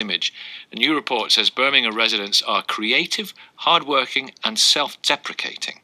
image. A new report says Birmingham residents are creative, hard-working and self-deprecating,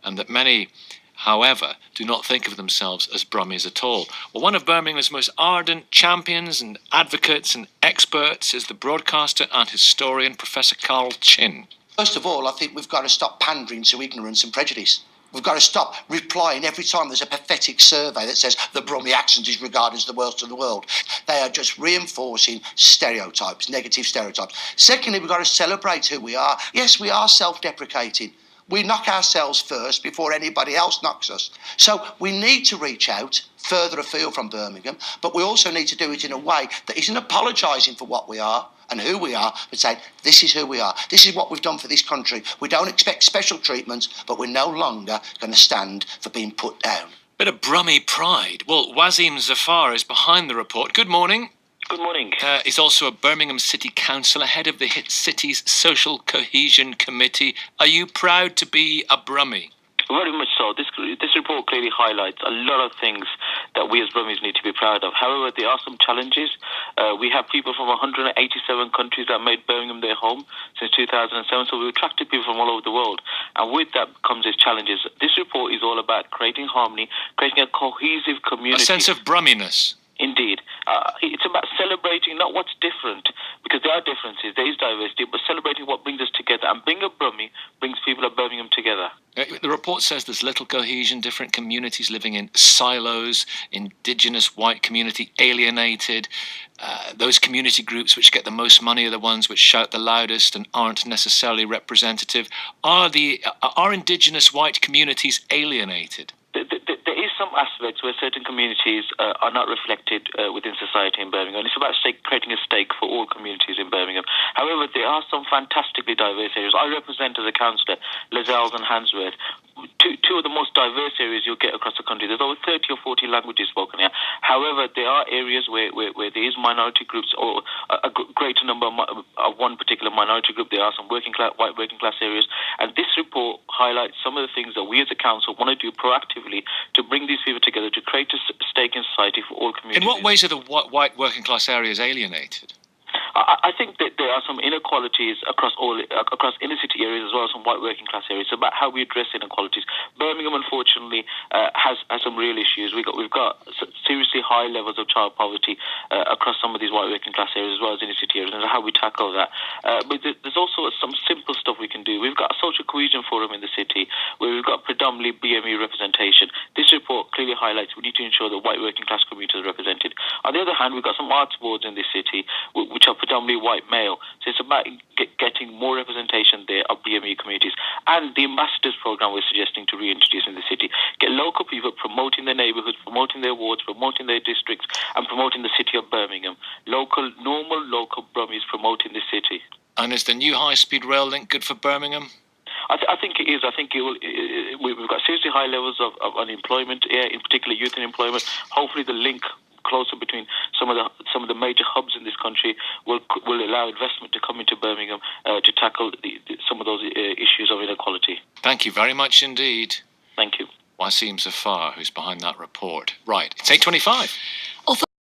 and that many, however, do not think of themselves as brummies at all. Well, one of Birmingham's most ardent champions and advocates and experts is the broadcaster and historian Professor Carl Chin. First of all, I think we've got to stop pandering to ignorance and prejudice. We've got to stop replying every time there's a pathetic survey that says the Brummie accent is regarded as the worst of the world. They are just reinforcing stereotypes, negative stereotypes. Secondly, we've got to celebrate who we are. Yes, we are self-deprecating. We knock ourselves first before anybody else knocks us. So we need to reach out further afield from Birmingham, but we also need to do it in a way that isn't apologising for what we are and who we are, but saying, this is who we are. This is what we've done for this country. We don't expect special treatment, but we're no longer going to stand for being put down. Bit of Brummie pride. Well, Waseem Zaffar is behind the report. Good morning. Good morning. He's also a Birmingham City Councillor, head of the city's Social Cohesion Committee. Are you proud to be a Brummie? Very much so. This report clearly highlights a lot of things that we as Brummies need to be proud of. However, there are some challenges. We have people from 187 countries that made Birmingham their home since 2007, so we've attracted people from all over the world. And with that comes its challenges. This report is all about creating harmony, creating a cohesive community. A sense of brumminess. Indeed. It's about celebrating not what's different, because there are differences, there is diversity, but celebrating what brings us together. And being a Brummie brings people of Birmingham together. The report says there's little cohesion, different communities living in silos, indigenous white community alienated. Those community groups which get the most money are the ones which shout the loudest and aren't necessarily representative. Are indigenous white communities alienated? There is some aspects where certain communities are not reflected within society in Birmingham. It's about creating a stake for all communities in Birmingham. However, there are some fantastically diverse areas. I represent as a councillor Lascelles and Handsworth, two of the most diverse areas you'll get across the country. There's over 30 or 40 languages spoken here. However, there are areas where there is minority groups or a greater number of one particular minority group. There are some white working class areas. And this report highlights some of the things that we as a council want to do proactively to bring these people together, to create a stake in society for all communities. In what ways are the white working class areas alienated? I think that there are some inequalities across inner city areas as well as some white working class areas. It's about how we address inequalities. Birmingham, unfortunately, has some real issues. We've got seriously high levels of child poverty across some of these white working class areas as well as inner city areas, and how we tackle that. But there's also some simple stuff we can do. We've got a social cohesion forum in the city where we've got predominantly BME representation. This report clearly highlights we need to ensure that white working class communities are represented. On the other hand, we've got some arts boards in this city which are predominantly white male. So it's about getting more representation there of BME communities. And the ambassadors program we're suggesting to reintroduce in the city. Get local people promoting their neighbourhoods, promoting their wards, promoting their districts, and promoting the city of Birmingham. Normal local Brummies promoting the city. And is the new high-speed rail link good for Birmingham? I think it is. I think we've got seriously high levels of unemployment, in particular youth unemployment. Hopefully the link closer between some of the major hubs in this country will allow investment to come into Birmingham to tackle some of those issues of inequality. Thank you very much indeed. Thank you. Waseem Zaffar, who's behind that report. Right, it's 8:25.